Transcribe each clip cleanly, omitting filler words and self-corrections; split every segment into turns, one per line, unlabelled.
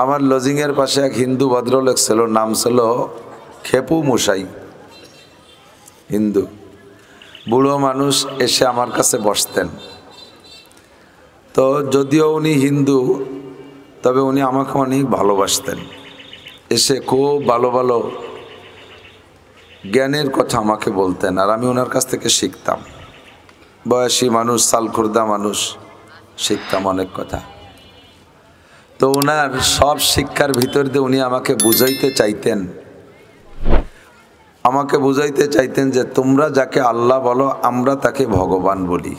আমার লজিংয়ের পাশে এক হিন্দু ভদ্রলোক ছিল, নাম ছিল খেপু মশাই, হিন্দু বুড়ো মানুষ। এসে আমার কাছে বসতেন। তো যদিও উনি হিন্দু, তবে উনি আমাকে অনেক ভালোবাসতেন। এসে খুব ভালো ভালো জ্ঞানের কথা আমাকে বলতেন, আর আমি ওনার কাছ থেকে শিখতাম। বয়সী মানুষ, সালখুর্দা মানুষ, শিখতাম অনেক কথা। তো ওনার সব শিক্ষার ভিতর দিয়ে উনি আমাকে বুঝাইতে চাইতেন যে তোমরা যাকে আল্লাহ বলো আমরা তাকে ভগবান বলি,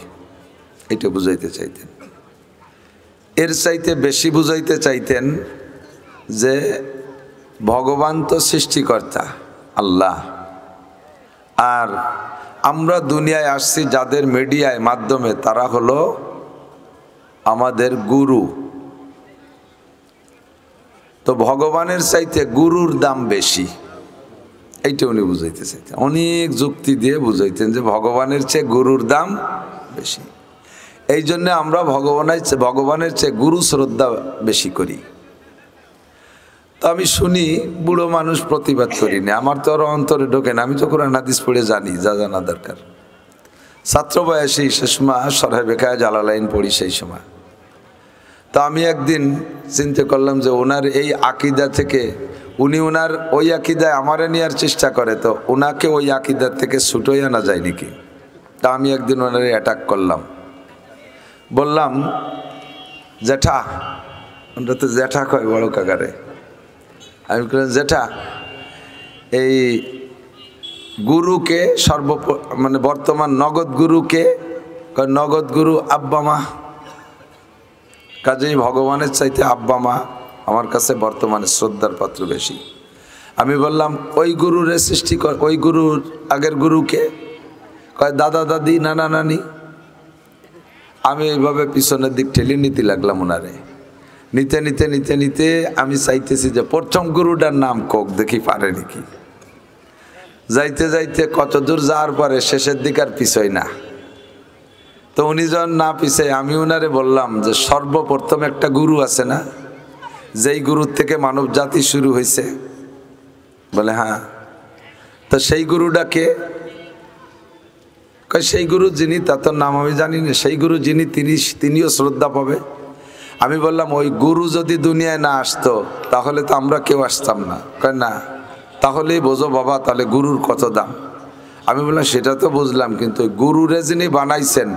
এটা বুঝাইতে চাইতেন। এর চাইতে বেশি বুঝাইতে চাইতেন যে ভগবান তো সৃষ্টিকর্তা আল্লাহ, আর আমরা দুনিয়ায় আসছি যাদের মিডিয়ায় মাধ্যমে, তারা হলো আমাদের গুরু। তো ভগবানের চাইতে গুরুর দাম বেশি, এইটা উনি বুঝাইতে চাইতেন। অনেক যুক্তি দিয়ে বুঝাইতেন যে ভগবানের চেয়ে গুরুর দাম বেশি। এই জন্য আমরা ভগবানের চেয়ে গুরু শ্রদ্ধা বেশি করি। তো আমি শুনি, বুড়ো মানুষ, প্রতিবাদ করি না, আমার তো আরো অন্তরে ঢোকে না। আমি তো কোরআন হাদিস পড়ে জানি, যা জানা দরকার। ছাত্র বয়সে সে সময় সরহে বেকায় জালালাইন পড়ি সেই সময়। তো আমি একদিন চিন্তা করলাম যে ওনার এই আকিদা থেকে উনি ওনার ওই আকিদায় আমারে নেওয়ার চেষ্টা করে, তো ওনাকে ওই আকিদার থেকে ছুটোই আনা যায় নাকি। তা আমি একদিন ওনার অ্যাটাক করলাম, বললাম জ্যাঠা, ওটা তো জ্যাঠা কয় বড় কাকারে। আমি বললাম জ্যাঠা, এই গুরুকে মানে বর্তমান নগদ গুরুকে, নগদ গুরু আব্বা মা, কাজেই ভগবানের চাইতে আব্বা মা আমার কাছে বর্তমানে শ্রদ্ধার পাত্র বেশি। আমি বললাম ওই গুরুরে সৃষ্টি কর, ওই গুরুর আগের গুরুকে, কয় দাদা দাদি নানা নানি। আমি এইভাবে পিছনের দিক ঠেলে নিতে লাগলাম ওনারে। নিতে নিতে নিতে নিতে আমি চাইতেছি যে প্রথম গুরুটার নাম কোক, দেখি পারে নাকি। যাইতে যাইতে কত দূর যাওয়ার পরে শেষের দিক আর পিছই না। তো উনি যখন না পিছাই, আমি ওনারে বললাম যে সর্বপ্রথম একটা গুরু আছে না, যেই গুরুর থেকে মানব জাতি শুরু হয়েছে? বলে হ্যাঁ। তো সেই গুরুটাকে, সেই গুরু যিনি, তার তো নাম আমি জানি না, সেই গুরু যিনি তিনিও শ্রদ্ধা পাবে। আমি বললাম ওই গুরু যদি দুনিয়ায় না আসতো তাহলে তো আমরা কেউ আসতাম না। কয় না, তাহলেই বোঝো বাবা তাহলে গুরুর কত দাম। আমি বললাম সেটা তো বুঝলাম, কিন্তু গুরুরে যিনি বানাইছেন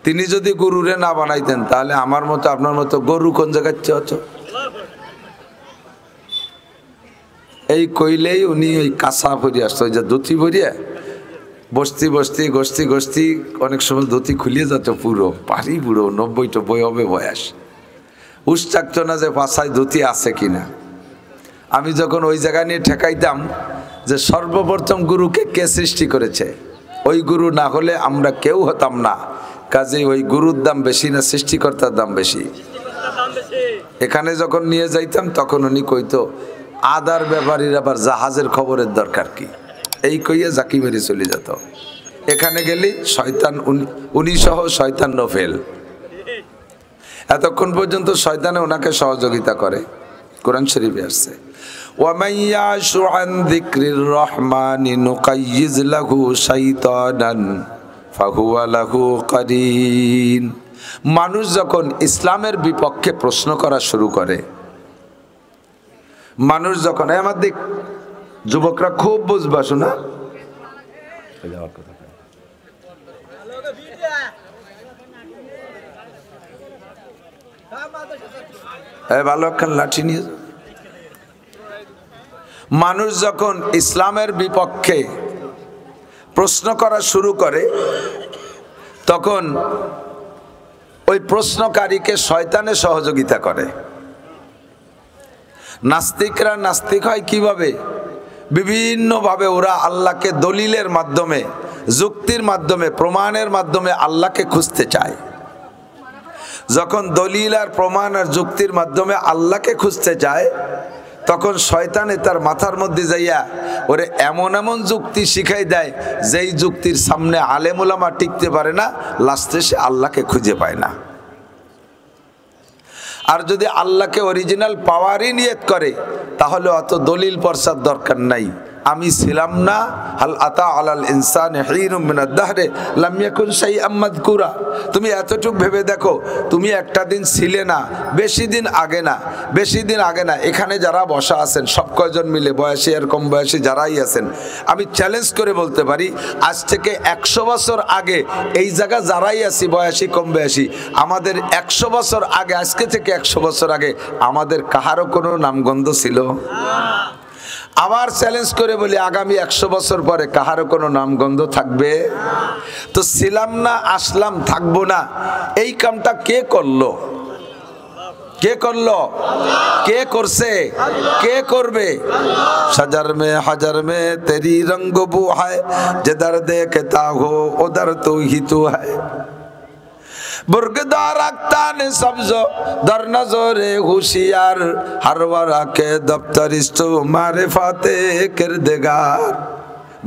তিনি যদি গুরুরে না বানাইতেন তাহলে আমার মতো আপনার মতো গরু কোন জায়গায় হতো। এই কইলেই উনি ওই কাঁচা ভরিয়ে আসতো, ওই যে ধুতি ভরিয়ে বস্তি বস্তি গোষ্ঠী গোষ্ঠী, অনেক সময় ধুতি খুলিয়ে যেত পুরো, পারি পুরো 90-90 হবে বয়স। উস চাকতো না যে পাশায় ধুতি আছে কিনা। আমি যখন ওই জায়গায় নিয়ে ঠেকাইতাম যে সর্বপ্রথম গুরুকে কে সৃষ্টি করেছে, ওই গুরু না হলে আমরা কেউ হতাম না। কাজেই ওই গুরুর দাম বেশি না সৃষ্টিকর্তার দাম বেশি? এখানে যখন নিয়ে যাইতাম তখন উনি কইতো আদার ব্যাপারীর আবার জাহাজের খবরের দরকার কি, এই কইয়া জাকি মেরে চলে যেত। এখানে গেলে শয়তান, উনি সহ শয়তান নফেল। এতক্ষণ পর্যন্ত শয়তানে ওনাকে সহযোগিতা করে। কোরআন শরীফে আসছে ওয়ামান ইয়াশু আন যিকরির রহমানি নুকাইয়িজ লাহু শাইতানান ফাহুয়া লাহু কারিন। মানুষ যখন ইসলামের বিপক্ষে প্রশ্ন করা শুরু করে, মানুষ যখন, আমার দিক যুবকরা খুব বুঝবা, শোনা ভালো একখান লাঠি নিয়ে। মানুষ যখন ইসলামের বিপক্ষে প্রশ্ন করা শুরু করে তখন ওই প্রশ্নকারীকে শয়তানে সহযোগিতা করে। নাস্তিকরা নাস্তিক হয় কিভাবে? বিভিন্নভাবে ওরা আল্লাহকে দলিলের মাধ্যমে, যুক্তির মাধ্যমে, প্রমাণের মাধ্যমে আল্লাহকে খুঁজতে চায়। যখন দলিল আর প্রমাণ আর যুক্তির মাধ্যমে আল্লাহকে খুঁজতে চায় তখন শয়তানে তার মাথার মধ্যে যাইয়া ওরে এমন এমন যুক্তি শিখাই দেয় যেই যুক্তির সামনে আলেম ওলামা টিকতে পারে না, লাস্টে সে আল্লাহকে খুঁজে পায় না। আর যদি আল্লাহকে অরিজিনাল পাওয়ারই নিয়ত করে তাহলে অত দলিল প্রসাদ দরকার নাই। আমি ছিলাম না, হাল আতা আলাল ইনসানি হিনুম মিনাদ দাহরি লাম ইয়াকুন শাইআম মাযকুরা। তুমি এতটুকু ভেবে দেখো, তুমি একটা দিন ছিলে না, বেশি দিন আগে না। এখানে যারা বসা আছেন সব কয়জন মিলে, বয়সী আর কম বয়সী যারাই আছেন, আমি চ্যালেঞ্জ করে বলতে পারি আজ থেকে 100 বছর আগে এই জায়গা যারাই আছি, বয়সী কম বয়সী, আমাদের 100 বছর আগে, আজকে থেকে 100 বছর আগে আমাদের কাহারও কোনো নামগন্ধ ছিল? আবার চ্যালেঞ্জ করে বলি, আগামী 100 বছর পরে কাহারও কোনো নামগন্ধ থাকবে? তো ছিলাম না, আসলাম, থাকবো না, এই কামটা কে করলো? কে করলো? কে করছে? কে করবে? সজর মে হাজার মে তেরি রঙ্গ বু হায়, जिधर देखता हो उधर तू ही तू है। बुर्गदार अख्तान सब्जो दर नजरे होशियार, हर वरा के दफ्तरिस्तो मारिफाते किरदगार।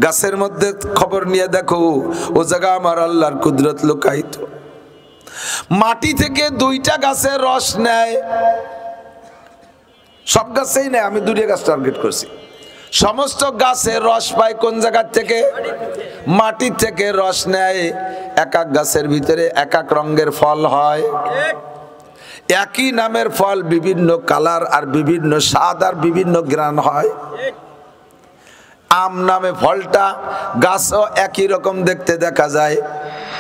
গাছের মধ্যে খবর নিয়ে দেখো, ও জায়গা আমার আল্লাহর কুদরত লুকায়িত। মাটি থেকে 2টা গাছের রস নেয়, সব গাছেই নেয়, আমি 2টা গাছ টার্গেট করছি। সমস্ত গাছের রস পায় কোন জায়গা থেকে? মাটি থেকে রস নেয়। এক এক গাছের ভিতরে এক এক রঙের ফল হয়, একই নামের ফল, বিভিন্ন কালার আর বিভিন্ন স্বাদ আর বিভিন্ন গ্রান হয়। আম নামে ফলটা, গাছও একই রকম দেখতে দেখা যায়,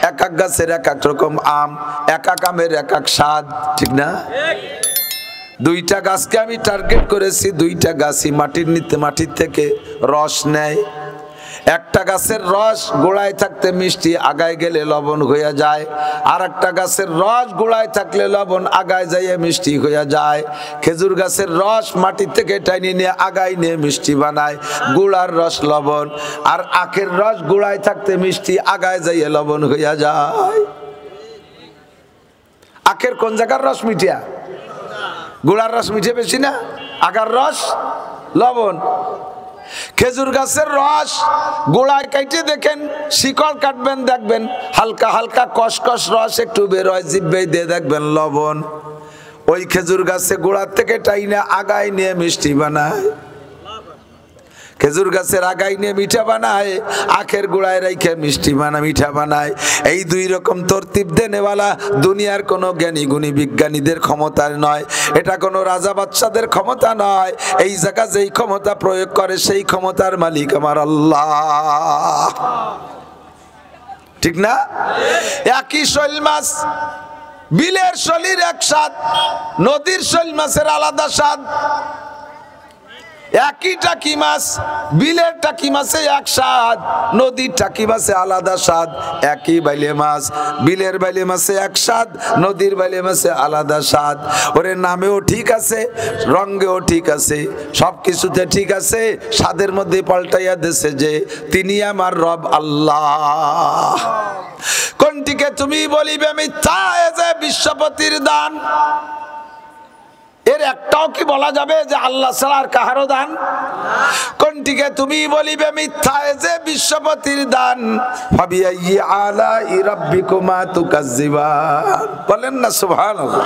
এক এক গাছের এক এক রকম আম, এক এক আমের এক এক স্বাদ, ঠিক না? 2টা গাছকে আমি টার্গেট করেছি, 2টা গাছই মাটির থেকে রস নেয়। একটা গাছের রস গোড়ায় থাকতে মিষ্টি, আগায় গেলে লবণ হয়ে যায়। আর একটা গাছের রস গোড়ায় থাকলে লবণ, আগায় যাইয়ে মিষ্টি হয়ে যায়। খেজুর গাছের রস মাটির থেকে টাইনি নিয়ে আগায় নিয়ে মিষ্টি বানায়, গোড়ার রস লবণ। আর আখের রস গোড়ায় থাকতে মিষ্টি, আগায় যাইয়ে লবণ হয়ে যায়। আখের কোন জায়গার রস মিঠিয়া? গোড়ার রস মিঠে বেশি না, আগার রস লবণ। খেজুর গাছের রস গোড়ায় কাটে দেখেন, শিকড় কাটবেন দেখবেন হালকা হালকা কসকস রস একটু বের হয়, জিভে দিয়ে দেখবেন লবণ। ওই খেজুর গাছে গোড়ার থেকে টাইনা আগায় নিয়ে মিষ্টি বানায়, খেজুর গাছের আগায় নিয়ে মিঠা বানায়, আখের গোড়ায় রেখে মিষ্টি মিঠা বানায়। এই 2 রকম তরতিব দেনেওয়ালা দুনিয়ার কোনো জ্ঞানী গুণী বিজ্ঞানীদের ক্ষমতার নয়, এটা কোনো রাজা বাদশাদের ক্ষমতা নয়। এই জায়গা যেই ক্ষমতা প্রয়োগ করে সেই ক্ষমতার মালিক আমার আল্লাহ, ঠিক না? একই শৈল মাছ, বিলের শৈলীর এক স্বাদ, নদীর শৈল মাছের আলাদা স্বাদ। একই টাকি মাছ, বিলের টাকি মাছে এক স্বাদ, নদীর টাকি মাছে আলাদা স্বাদ। একই বাইলে মাছ, বিলের বাইলে মাছে এক স্বাদ, নদীর বাইলে মাছে আলাদা স্বাদ। ওরে নামেও ঠিক আছে, রঙেও ঠিক আছে, সব কিছুতে ঠিক আছে, স্বাদের মধ্যে পাল্টাইয়া দেশে যে তিনি আমার রব আল্লাহ। কোনটিকে তুমি বলিবে মিথ্যা, এ যে বিশ্বপতির দান? এর একটাও কি বলা যাবে যে আল্লাহ ছাড়া আর কাহারও দান? কোনটিকে তুমি বলিবে মিথ্যা, এ যে বিশ্বপতির দান? ফাবিআইয়ি আলাই রাব্বিকুমা তুকাজ্জিবান, বলেন না সুবহানাল্লাহ।